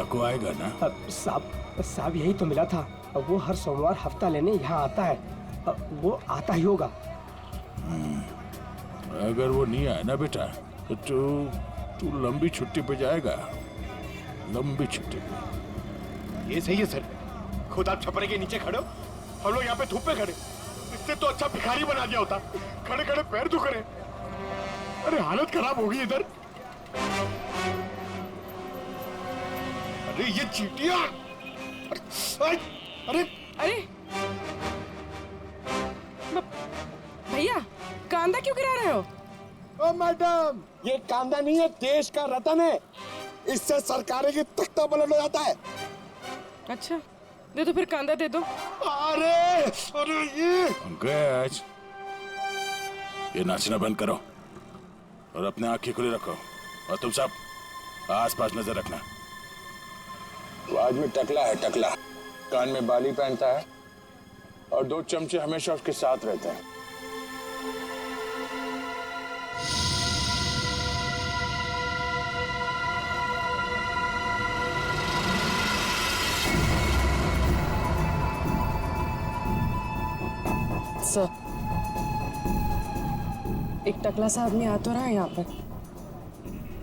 डाकू आएगा ना? साहब यही तो मिला था। वो हर सोमवार हफ्ता लेने यहाँ आता है। वो आता ही होगा। अगर वो नहीं आया ना बेटा तो तू लंबी छुट्टी पे जाएगा, लंबी छुट्टी पे। ये सही है सर, खुद आप छपरे के नीचे खड़े हो, हम लोग यहाँ पे धूप में खड़े। इससे तो अच्छा भिखारी बना दिया होता, खड़े खड़े पैर दुख रहे। अरे हालत खराब हो गई इधर। अरे ये चींटियां! अरे भैया कांदा क्यों गिरा रहे हो? ओ मैडम, ये कांदा नहीं है, देश का रतन है। इससे सरकारें की तख्ता पलट हो जाता है। अच्छा दे दो फिर, कांदा दे दो। अरे ये पंकज, ये नाचना बंद करो और अपने आंखें खुली रखो। और तुम सब आसपास नजर रखना। वो आदमी टकला है, टकला, कान में बाली पहनता है और 2 चमचे हमेशा उसके साथ रहते हैं। सर, एक टकला सा आदमी आ तो रहा है यहाँ पर,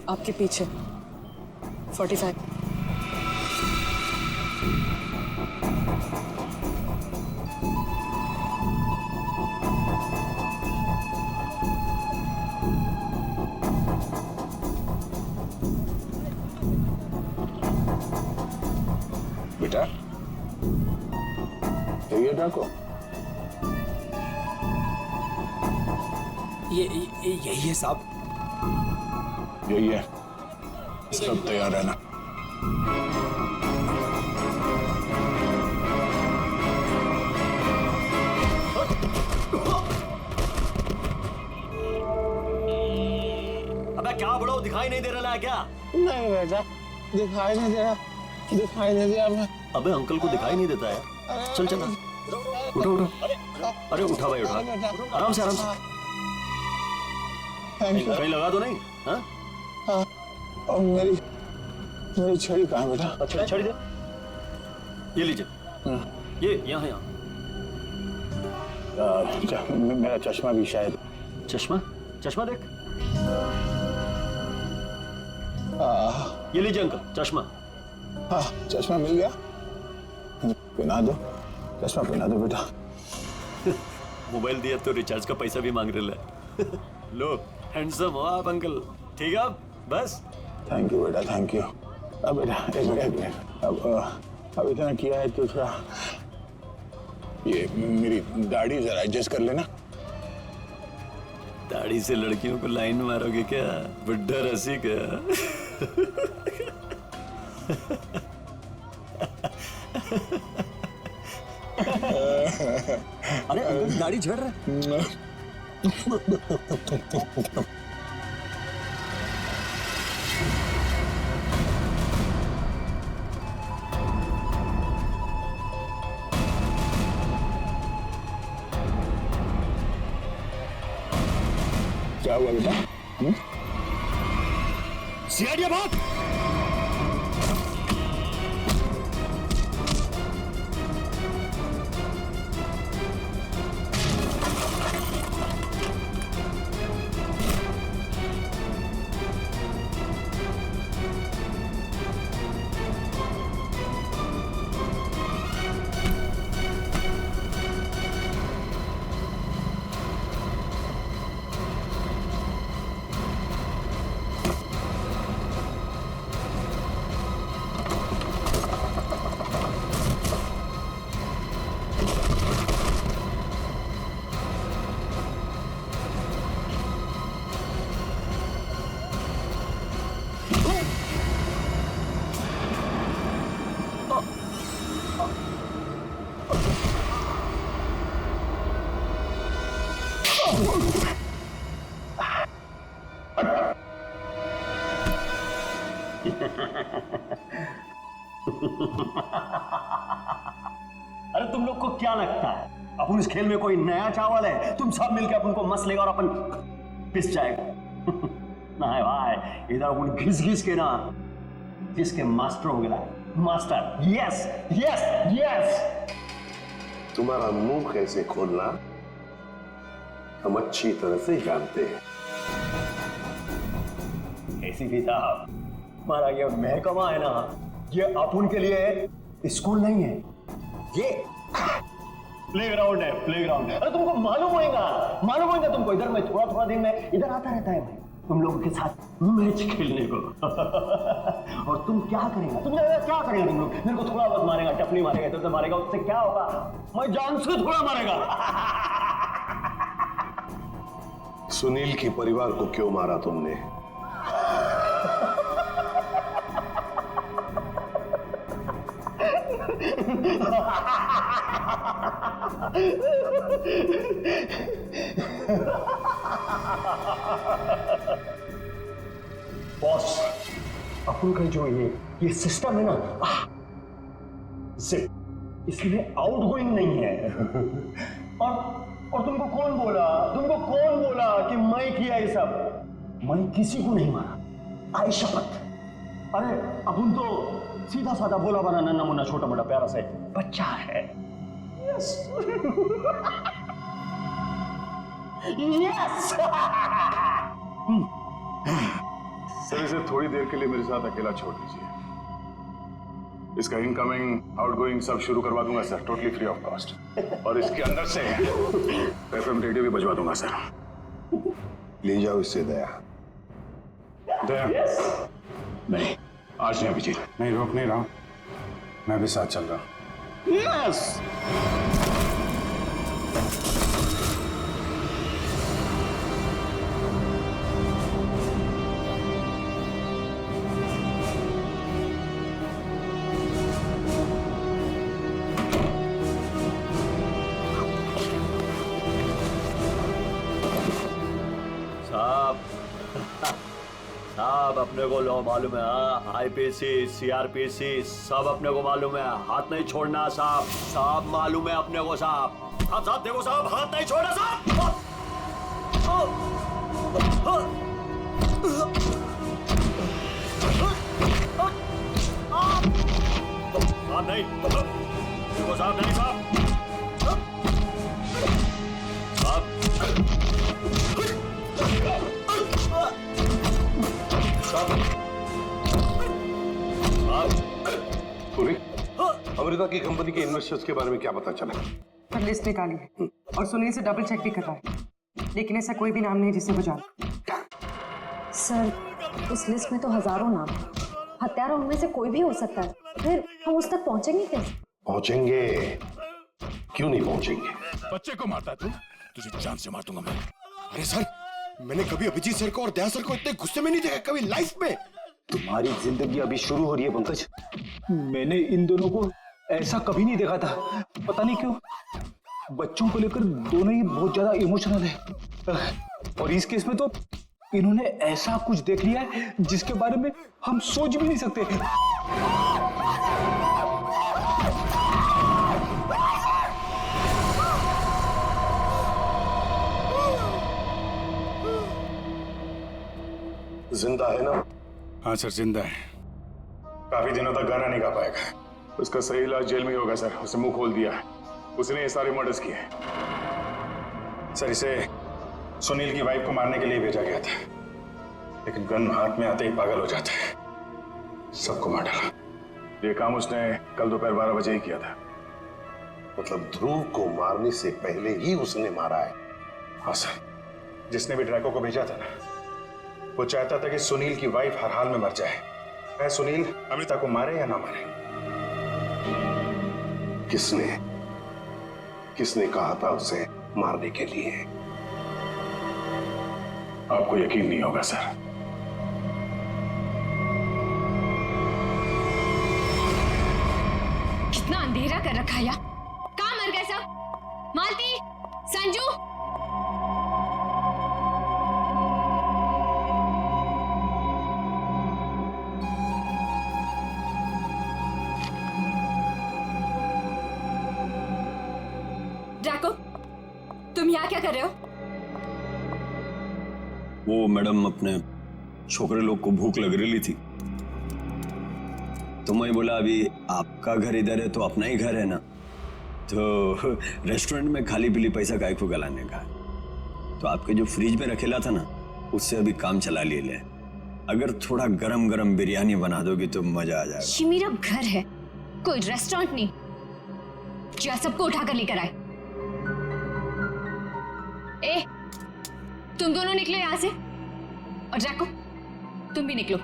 आपके पीछे। 45। बेटा ये डाको, यही है साहब। यही है, सब तैयार रहना। अबे क्या बड़ो, दिखाई नहीं दे रहा है क्या? नहीं बेटा, दिखाई नहीं दे रहा, दिखाई नहीं दिया मैं। अबे अंकल को दिखाई नहीं देता है। चल चल, उठो उठो। अरे उठा भाई, उठा, आराम से आराम से। कहीं लगा तो नहीं? हाँ और मेरी छड़ी कहाँ बेटा? अच्छा छड़ी दे, ये लीजिए। ये यहाँ यहाँ। मेरा चश्मा भी शायद। चश्मा? चश्मा देख। ये लीजिए अंकल, चश्मा। हाँ, चश्मा मिल गया। पहना दो, चश्मा पहना दो बेटा। मोबाइल दिया तो रिचार्ज का पैसा भी मांग रहे हैं। लो, हैंडसम हो आप अंकल। ठीक है बस। थैंक यू बेटा, थैंक यू। अब बेटा एक मिनट, अब इतना किया है तो थोड़ा ये मेरी दाढ़ी जरा एडजस्ट कर लेना। दाढ़ी से लड़कियों को लाइन मारोगे क्या? बुड्ढा रसी का। अरे अंकल दाढ़ी झड़ रहा है। क्या हुआ बेटा? सीआईडी बात। अरे तुम लोग को क्या लगता है अपन इस खेल में कोई नया चावल है? तुम सब मिलकर अपन को मस लेगा और अपन पिस जाएगा। ना है भाई, इधर अपन घिस घिस के ना जिसके मास्टर हो गया मास्टर। Yes yes yes. तुम्हारा मुंह कैसे खोलना हम अच्छी तरह से जानते हैं। एसीपी साहब, हमारा ये महकमा है ना, ये अपन के लिए स्कूल नहीं है, ये प्लेग्राउंड है, प्लेग्राउंड है। अरे तुमको मालूम होगा तुमको। इधर में थोड़ा थोड़ा दिन में इधर आता रहता है भाई, तुम लोगों के साथ मैच खेलने को। और तुम क्या करेगा, तुम क्या करेगा तुम लोग? मेरे को थोड़ा बहुत मारेगा, टपली मारेगा, इधर से मारेगा, उससे क्या होगा? मैं जान से थोड़ा मारेगा। सुनील के परिवार को क्यों मारा तुमने? बॉस, अपन का जो ये सिस्टम है ना, इसमें आउटगोइंग नहीं है। और तुमको कौन बोला कि मैं किया ये सब? मैं किसी को नहीं मारा, आई शपथ। अरे अपन तो सीधा साधा भोला बना नन्ना मुन्ना छोटा मोटा प्यारा से बच्चा है। Yes yes. सर इसे थोड़ी देर के लिए मेरे साथ अकेला छोड़ दीजिए। इसका इनकमिंग आउटगोइंग सब शुरू करवा दूंगा sir, totally free of cost. और इसके अंदर से एफएम रेडियो भी बजवा दूंगा सर। ले जाओ इससे दया। दया नहीं, आज नहीं अभिजीत, नहीं रोक नहीं रहा, मैं भी साथ चल रहा हूं। यस। साहब अपने को लो मालूम है, आईपीसी सीआरपीसी सब अपने को मालूम है, हाथ नहीं छोड़ना साहब। साहब मालूम है अपने को साहब। साहब देखो साहब, हाथ नहीं छोड़ना साहब। साहब नहीं, देखो साहब नहीं साहब। पूरी अमृता की कंपनी के इन्वेस्टर्स के बारे में क्या पता चला? पर लिस्ट निकाली है और सुनील से डबल चेक भी कर रहा है, लेकिन ऐसा कोई भी नाम नहीं जिसे वो जाने। सर उस लिस्ट में तो हजारों नाम हैं। हत्यारा उनमें से कोई भी हो सकता है, फिर हम उस तक पहुंचेंगे कैसे? पहुंचेंगे, क्यों नहीं पहुंचेंगे? बच्चे को मारता तू, तुझे जान से मार दूंगा मैं। अरे सर, मैंने कभी अभिजीत सर को और दया सर को इतने गुस्से में नहीं देखा कभी लाइफ में। तुम्हारी जिंदगी अभी शुरू हो रही है पंकज। मैंने इन दोनों को ऐसा कभी नहीं देखा था, पता नहीं क्यों। बच्चों को लेकर दोनों ही बहुत ज्यादा इमोशनल है, और इस केस में तो इन्होंने ऐसा कुछ देख लिया है जिसके बारे में हम सोच भी नहीं सकते। जिंदा है ना? हाँ सर जिंदा है, काफी दिनों तक गाना नहीं गा पाएगा। उसका सही इलाज जेल में ही होगा सर, उसे मुंह खोल दिया, उसने ये सारे मर्डर्स किए। सर इसे सुनील की वाइफ को मारने के लिए भेजा गया था, लेकिन गन हाथ में आते ही पागल हो जाता है, सबको मार डाला। ये काम उसने कल दोपहर 12 बजे ही किया था। मतलब ध्रुव को मारने से पहले ही उसने मारा है? हाँ सर, जिसने भी ड्रैको को भेजा था ना, वो चाहता था कि सुनील की वाइफ हर हाल में मर जाए, चाहे सुनील अमृता को मारे या ना मारे। किसने कहा था उसे मारने के लिए? आपको यकीन नहीं होगा सर। कितना अंधेरा कर रखा है यार। कहाँ मर गए सब? मालती, संजू, ड्रैको, तुम यहाँ क्या कर रहे हो? वो मैडम अपने छोकरे लोग को भूख लग रही थी, तो मैं बोला अभी आपका घर इधर है तो अपना ही घर है ना, तो रेस्टोरेंट में खाली पीली पैसा काय को गलाने का। तो आपके जो फ्रिज में रखेला था ना, उससे अभी काम चला ले। अगर थोड़ा गरम गरम बिरयानी बना दोगी तो मजा आ जाएगा। ये मेरा घर है, कोई रेस्टोरेंट नहीं जो सबको उठाकर लेकर आए। ए, तुम दोनों निकलो यहां से, और जैको तुम भी निकलो।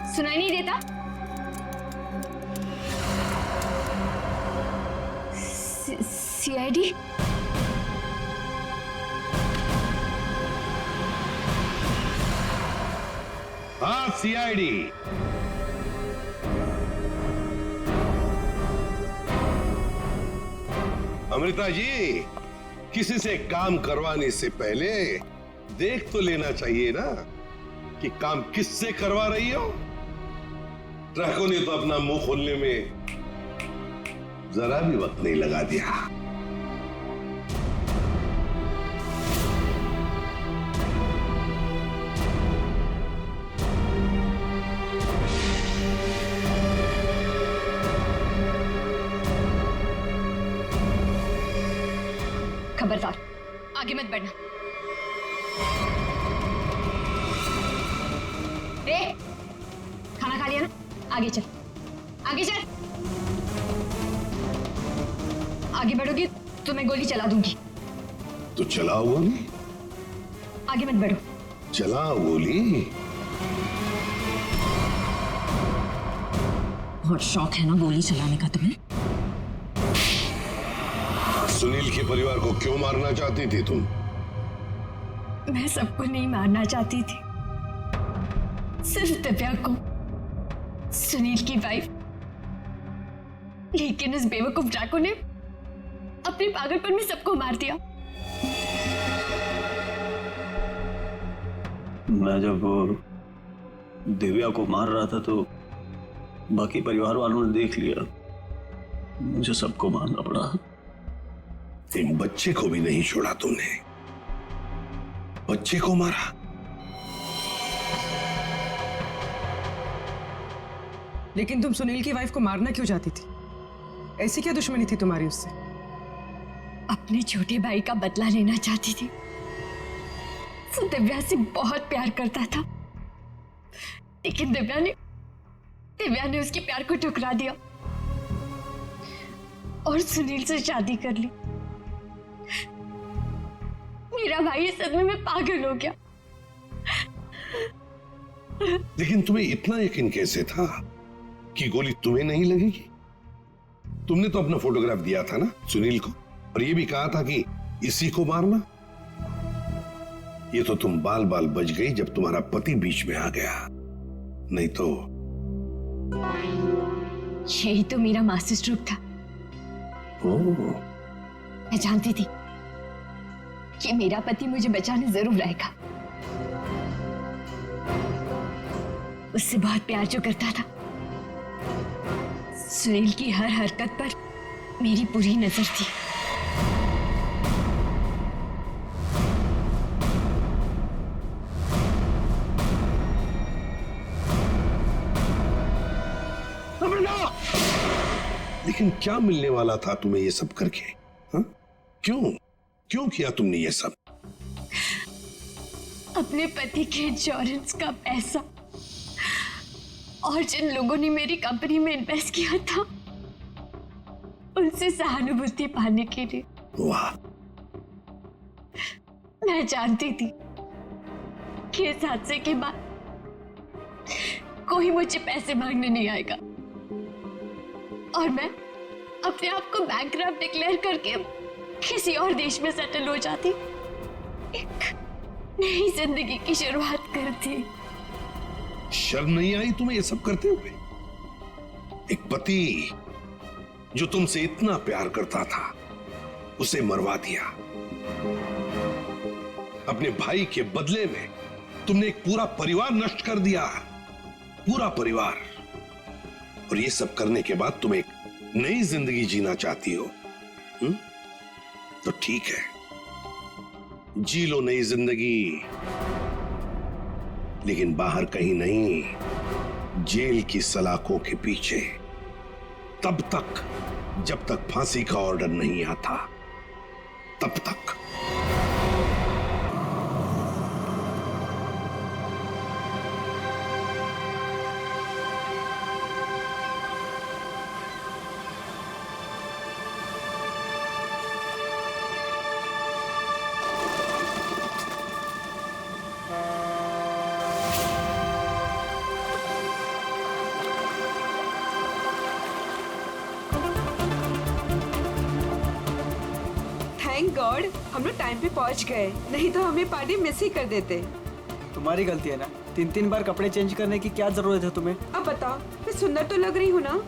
सुनाई नहीं देता? सीआईडी? हाँ, सीआईडी। अमृता जी, किसी से काम करवाने से पहले देख तो लेना चाहिए ना कि काम किससे करवा रही हो। ट्रकों ने तो अपना मुंह खोलने में जरा भी वक्त नहीं लगा दिया। खबरदार, आगे मत बढ़ना। ए, खाना खा लिया ना? आगे चल, आगे चल। आगे बढ़ोगी तो मैं गोली चला दूंगी। तो चलाओ गोली। आगे मत बढ़ो। चलाओ गोली। बहुत शौक है ना गोली चलाने का तुम्हें? सुनील के परिवार को क्यों मारना चाहती थी तुम? मैं सबको नहीं मारना चाहती थी, सिर्फ दिव्या को, सुनील की वाइफ। लेकिन उस बेवकूफ डाकू ने अपने पागलपन में सबको मार दिया। मैं जब दिव्या को मार रहा था तो बाकी परिवार वालों ने देख लिया, मुझे सबको मारना पड़ा। एक बच्चे को भी नहीं छोड़ा तूने, बच्चे को मारा। लेकिन तुम सुनील की वाइफ को मारना क्यों चाहती थी? ऐसी क्या दुश्मनी थी तुम्हारी उससे? अपने छोटे भाई का बदला लेना चाहती थी। वो दिव्या से बहुत प्यार करता था, लेकिन दिव्या ने उसके प्यार को ठुकरा दिया और सुनील से शादी कर ली। मेरा भाई इस सदमे में पागल हो गया। लेकिन तुम्हें इतना यकीन कैसे था कि गोली तुम्हें नहीं लगेगी? तुमने तो अपना फोटोग्राफ दिया था ना सुनील को, और ये भी कहा था कि इसी को मारना। ये तो तुम बाल बाल बच गई जब तुम्हारा पति बीच में आ गया, नहीं तो। यही तो मेरा मास्टर स्ट्रोक था। मैं जानती थी कि मेरा पति मुझे बचाने जरूर आएगा। उससे बहुत प्यार जो करता था। सुनील की हर हरकत पर मेरी पूरी नजर थी। लेकिन क्या मिलने वाला था तुम्हें ये सब करके? हा? क्यों किया तुमने ये सब? अपने पति के इंश्योरेंस का पैसा और जिन लोगों ने मेरी कंपनी में इन्वेस्ट किया था, उनसे सहानुभूति पाने के लिए। वाह! मैं जानती थी कि इस हादसे के बाद कोई मुझे पैसे मांगने नहीं आएगा और मैं अपने आप को बैंकक्रप्ट डिक्लेयर करके किसी और देश में सेटल हो जाती, एक नई जिंदगी की शुरुआत करती। शर्म नहीं आई तुम्हें ये सब करते हुए? एक पति जो तुमसे इतना प्यार करता था, उसे मरवा दिया। अपने भाई के बदले में तुमने एक पूरा परिवार नष्ट कर दिया, पूरा परिवार। और ये सब करने के बाद तुम एक नई जिंदगी जीना चाहती हो? तो ठीक है, जी लो नई जिंदगी। लेकिन बाहर कहीं नहीं, जेल की सलाखों के पीछे, तब तक जब तक फांसी का ऑर्डर नहीं आता, तब तक। थैंक गॉड हम लोग टाइम पे पहुंच गए, नहीं तो हमें पार्टी मिस ही कर देते। तुम्हारी गलती है ना, 3-3 बार कपड़े चेंज करने की क्या जरूरत है तुम्हें? अब बताओ, मैं सुंदर तो लग रही हूँ ना?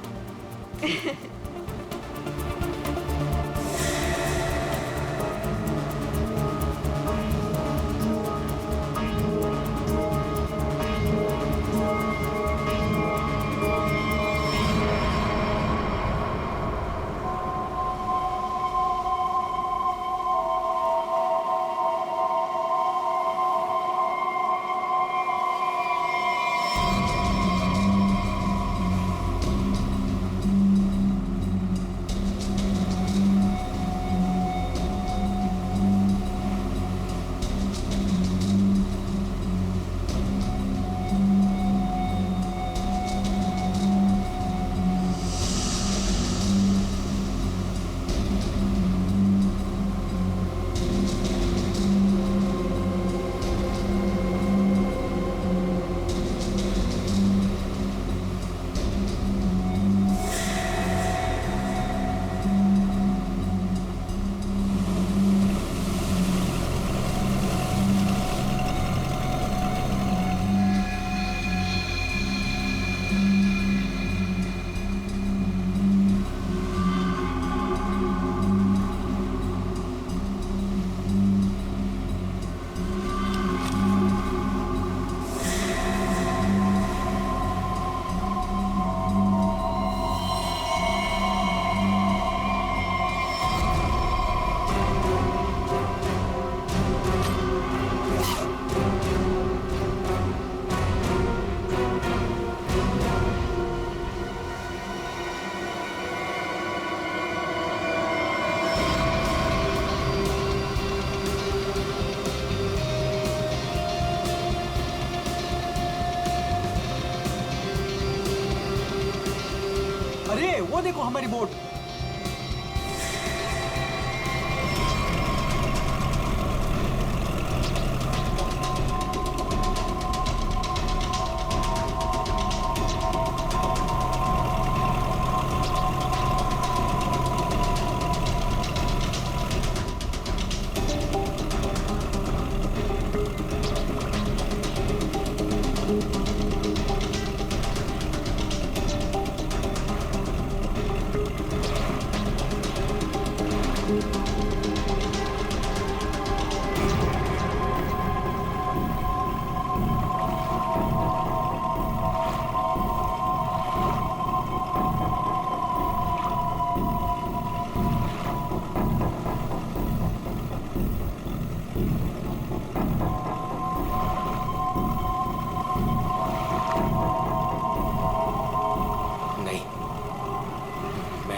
अरे वो देखो हमारी बोट।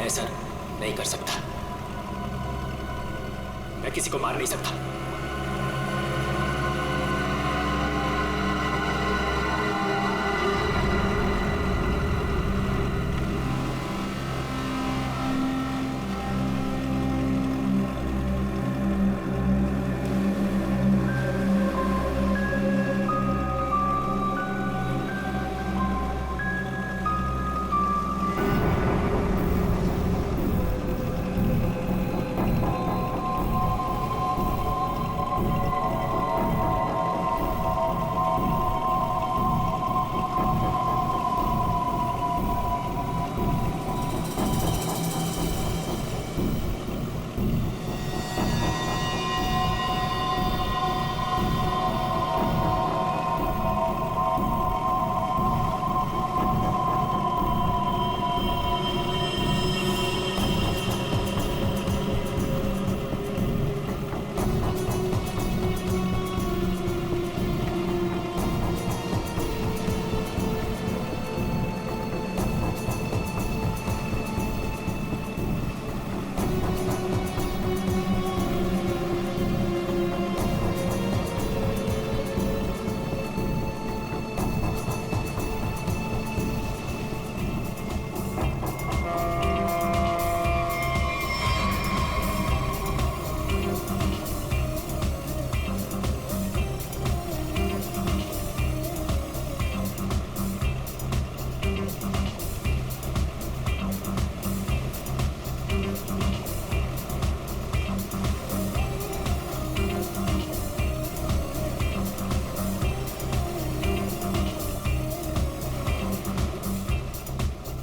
ऐसा नहीं कर सकता। मैं किसी को मार नहीं सकता।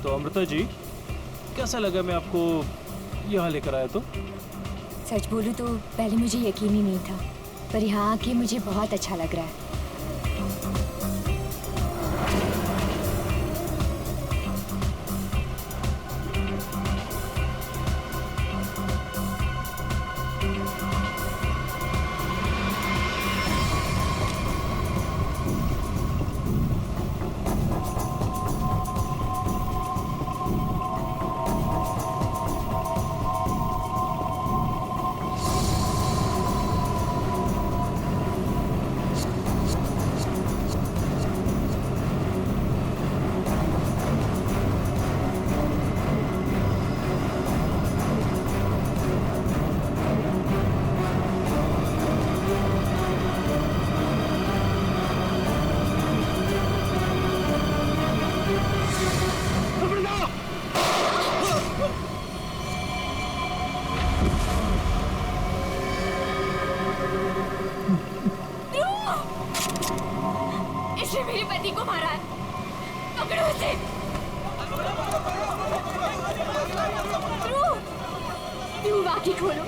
तो अमृता जी, कैसा लगा मैं आपको यहाँ लेकर आया तो? सच बोलूं तो पहले मुझे यकीन ही नहीं था, पर यहाँ आके मुझे बहुत अच्छा लग रहा है। इसने मेरे पति को मारा है, पकड़ो उसे। ध्रुव, आंखें खोलो।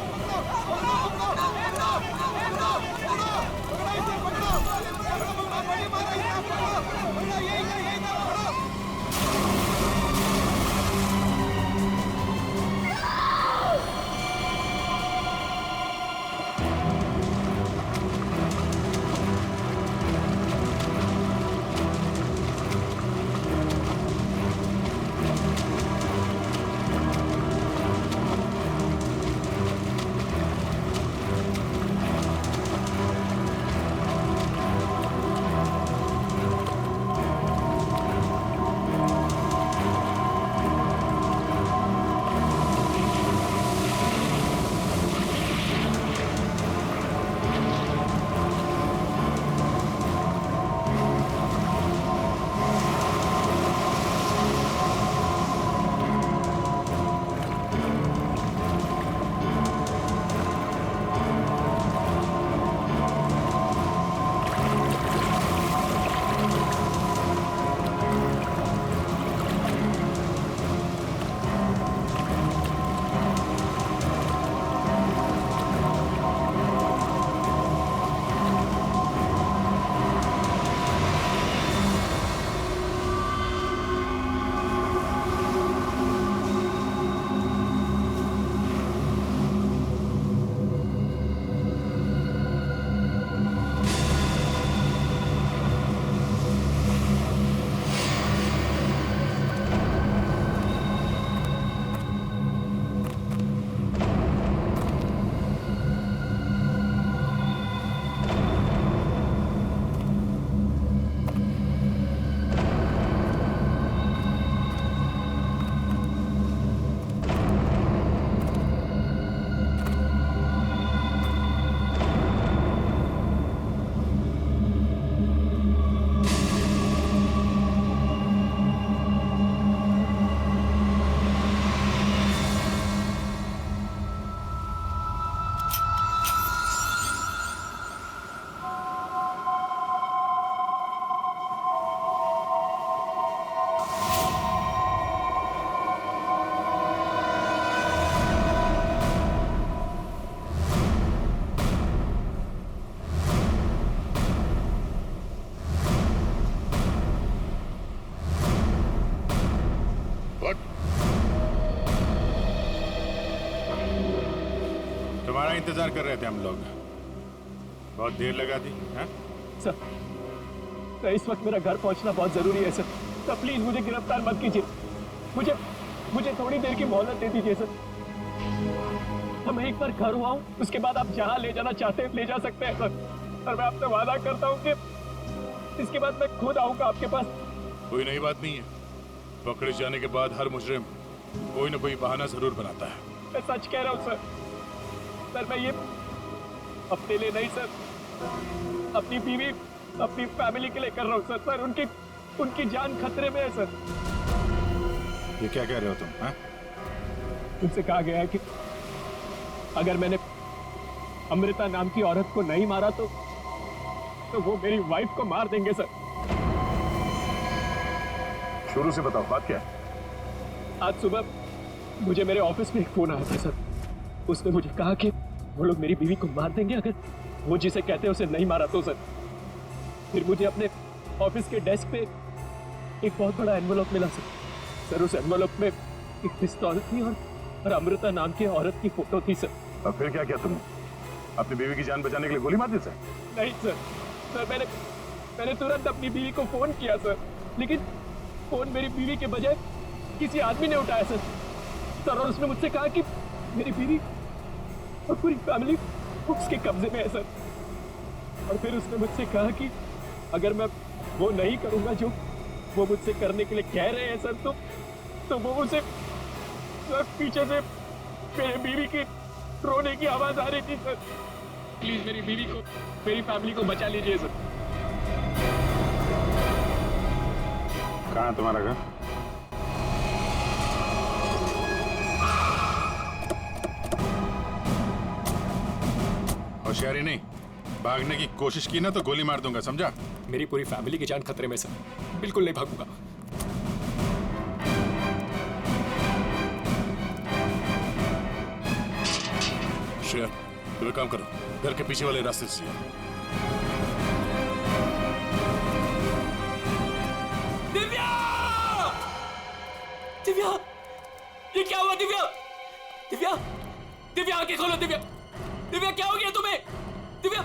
तुम्हारा इंतजार कर रहे थे हम लोग। बहुत देर लगा दी है? सर, इस वक्त मेरा घर पहुंचना बहुत जरूरी है सर। तो प्लीज मुझे गिरफ्तार मत कीजिए। मुझे थोड़ी देर की मोहलत दे दीजिए सर। तो मैं एक बार घर हुआ हूँ, उसके बाद आप जहाँ ले जाना चाहते हैं ले जा सकते हैं सर। और मैं आपसे वादा करता हूँ कि इसके बाद मैं खुद आऊंगा आपके पास। कोई नई बात नहीं है। पकड़े जाने के बाद हर मुजरिम कोई ना कोई बहाना जरूर बनाता है। मैं सच कह रहा हूँ सर। सर मैं ये अपने लिए नहीं सर, अपनी बीवी, अपनी फैमिली के लिए कर रहा हूँ सर। सर उनकी जान खतरे में है सर। ये क्या कह रहे हो तुम? हाँ? उनसे कहा गया है कि अगर मैंने अमृता नाम की औरत को नहीं मारा तो वो मेरी वाइफ को मार देंगे सर। शुरू से बताओ बात क्या है? आज सुबह मुझे मेरे ऑफिस में एक फोन आया था सर। उसने मुझे कहा कि वो लोग मेरी बीवी को मार देंगे अगर वो जिसे कहते हैं उसे नहीं मारा तो सर। फिर मुझे अपने ऑफिस के डेस्क पे एक बहुत बड़ा एनवेलप मिला सर। उस एनवेलप में एक पिस्तौल थी और अमृता नाम की औरत की फोटो थी सर। अब फिर क्या किया तुमने? अपनी बीवी की जान बचाने के लिए गोली मार दी सर? नहीं सर मैंने तुरंत अपनी बीवी को फोन किया सर, लेकिन फोन मेरी बीवी के बजाय किसी आदमी ने उठाया सर। और उसने मुझसे कहा कि मेरी बीवी और पूरी फैमिली उसके कब्जे में है सर। और फिर उसने मुझसे कहा कि अगर मैं वो नहीं करूंगा जो वो मुझसे करने के लिए कह रहे हैं सर, तो वो मुझे सर पीछे से मेरी बीवी की रोने की आवाज आ रही थी सर। प्लीज मेरी बीवी को, मेरी फैमिली को बचा लीजिए सर। कहाँ है तुम्हारा घर? होशियारी नहीं, भागने की कोशिश की ना तो गोली मार दूंगा, समझा? मेरी पूरी फैमिली की जान खतरे में सर, बिल्कुल नहीं भागूंगा। शेयर, तुम एक काम करो, घर के पीछे वाले रास्ते से। दिव्या! दिव्या! ये क्या हुआ दिव्या? दिव्या! दिव्या आंखें खोलो दिव्या! दिव्या क्या हो गया तुम्हें? दिव्या!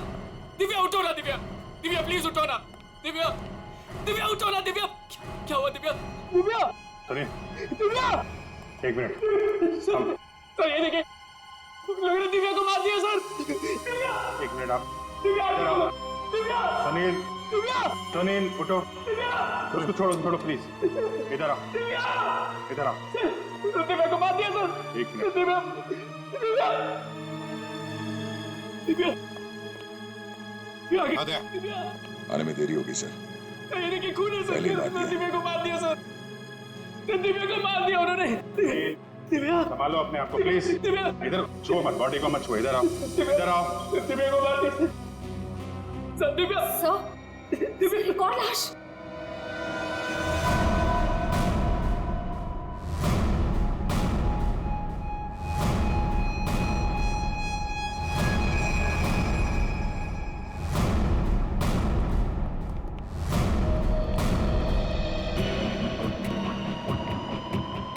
दिव्या उठो ना दिव्या! दिव्या प्लीज उठो ना! दिव्या! दिव्या उठो ना दिव्या! क्या हुआ दिव्या? दिव्या! सुनिए, दिव्या! एक मिनट। सर ये देखिए, लोगों ने दिव्या को मार दिया सर। दिव्या! एक मिनट आप। दिव्या! दिव्या! सुनील, दिव्या! सुनील उठो। दिव्या! उसको छोड़ो प्लीज। इधर आओ। दिव्या! इधर आओ। दिव्या को मार दिया सर। एक मिनट। दिव्या! दिव्या! दिव्या! दिव्या! आने में देरी होगी सर। ये देखिए खून है सर। पहली बात ये। दिव्या को मार दिया सर। दिव्या को मार दिया उन्होंने। दिव्या! संभालो अपने आप को प्लीज। दिव्या! इधर छुओ मत, बॉडी को मत छुओ। इधर आओ, इधर आओ। दिव्या को मार दिया सर। दिव्या! सर, दिव्या! एक और लाश।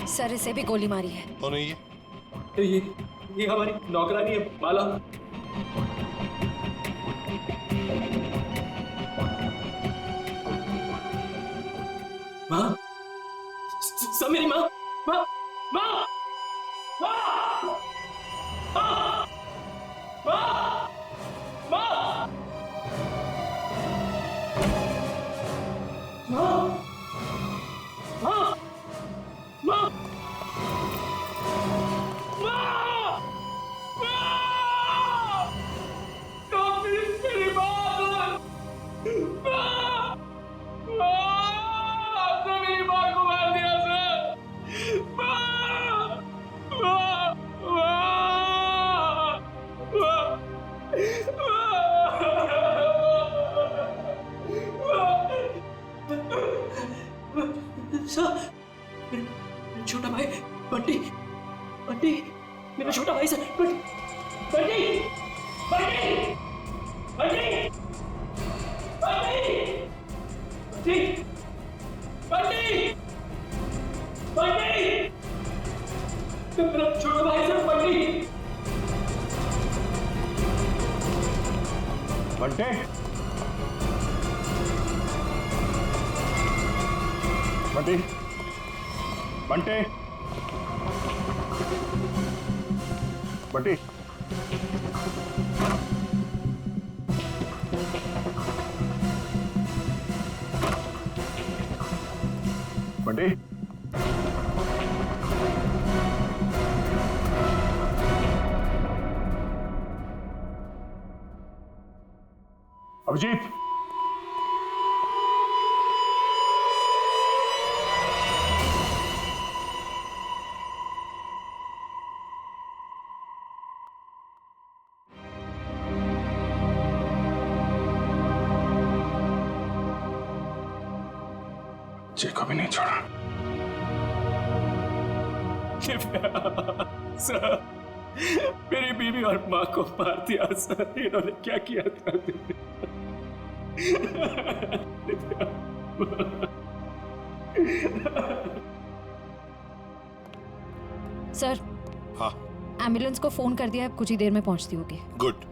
सर इसे भी गोली मारी है। कौन है ये? ये हमारी नौकरानी है माला। माँ, सब मेरी माँ, माँ, माँ, माँ, माँ, माँ, माँ, माँ, माँ, माँ, छोटा भाई बंटी, बंटी, मेरा छोटा भाई सर, बंटी, बंटी, बंटी, बंटी, बंटी, बंटी, बंटी, मेरा छोटा भाई सर बंटी। बंटे, बंटी, बंटे, बंटी, बंटी, अभिजीत, बच्चे को भी नहीं छोड़ा। सर, मेरी बीवी और माँ को मार दिया सर। इन्होंने क्या किया था? सर, हाँ एम्बुलेंस को फोन कर दिया है, कुछ ही देर में पहुंचती होगी। गुड।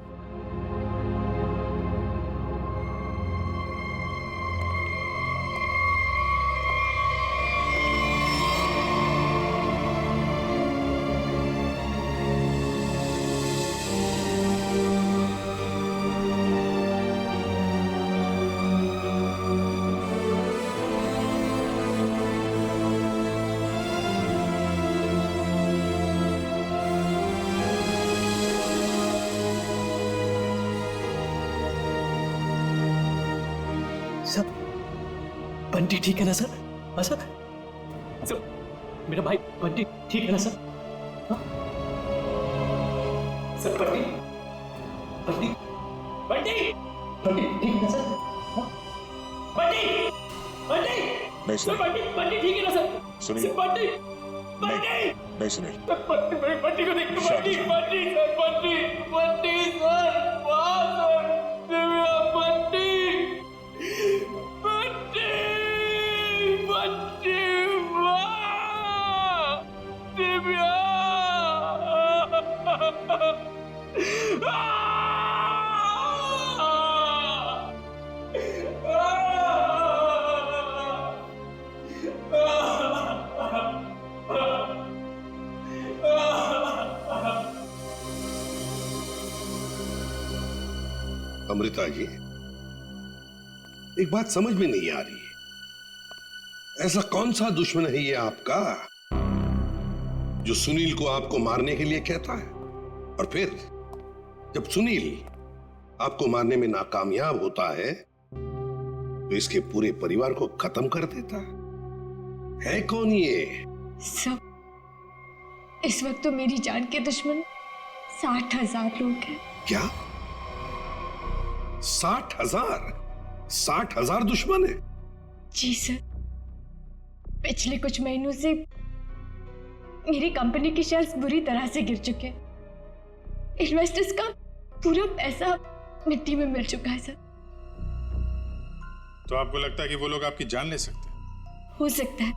सर, बंटी ठीक है ना सर? हाँ सर? सर, मेरा भाई बंटी ठीक है ना सर? हाँ? सर, बंटी बंटी बंटी बंटी ठीक है ना सर? हाँ? बंटी बंटी नहीं सर, बंटी बंटी ठीक है ना सर? सुनिए। सर, बंटी बंटी नहीं सुनिए। बंटी को देख, बंटी बंटी सर, बंटी बंटी सर, वाह सर, दिव्या बंटी बंटी बंटी, वाह दिव्या। अमृता जी, एक बात समझ में नहीं आ रही है, ऐसा कौन सा दुश्मन है ये आपका जो सुनील को आपको मारने के लिए कहता है, और फिर जब सुनील आपको मारने में नाकामयाब होता है तो इसके पूरे परिवार को खत्म कर देता है कौन ये? सब, इस वक्त तो मेरी जान के दुश्मन 60,000 लोग हैं। क्या 60,000? 60,000 दुश्मन है? जी सर, पिछले कुछ महीनों से मेरी कंपनी के शेयर्स बुरी तरह से गिर चुके हैं। इन्वेस्टर्स का पूरा पैसा मिट्टी में मिल चुका है सर। तो आपको लगता है कि वो लोग आपकी जान ले सकते हैं? हो सकता है।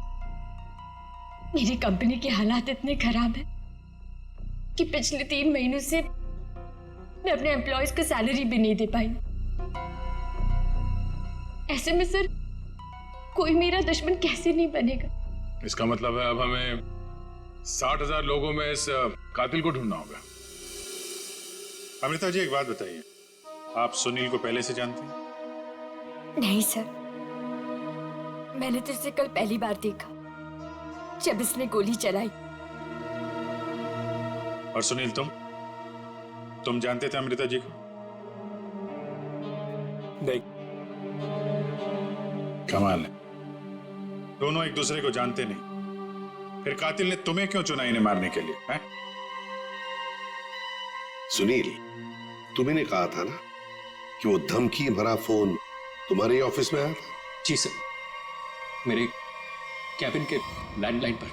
मेरी कंपनी के हालात इतने खराब हैं कि पिछले 3 महीनों से मैं अपने एम्प्लॉयज को सैलरी भी नहीं दे पाई। ऐसे में सर, कोई मेरा दुश्मन कैसे नहीं बनेगा? इसका मतलब है अब हमें 60,000 लोगों में इस कातिल को ढूंढना होगा। अमृता जी, एक बात बताइए, आप सुनील को पहले से जानते हैं? नहीं सर, मैंने तो इसे कल पहली बार देखा जब इसने गोली चलाई। और सुनील, तुम जानते थे अमृता जी को? नहीं। कमाल है, दोनों एक दूसरे को जानते नहीं, फिर कातिल ने तुम्हें क्यों चुना इन्हें मारने के लिए? है? सुनील, तुमने कहा था ना कि वो धमकी भरा फोन तुम्हारे ऑफिस में आया था? जी सर, मेरे कैबिन के लैंडलाइन पर।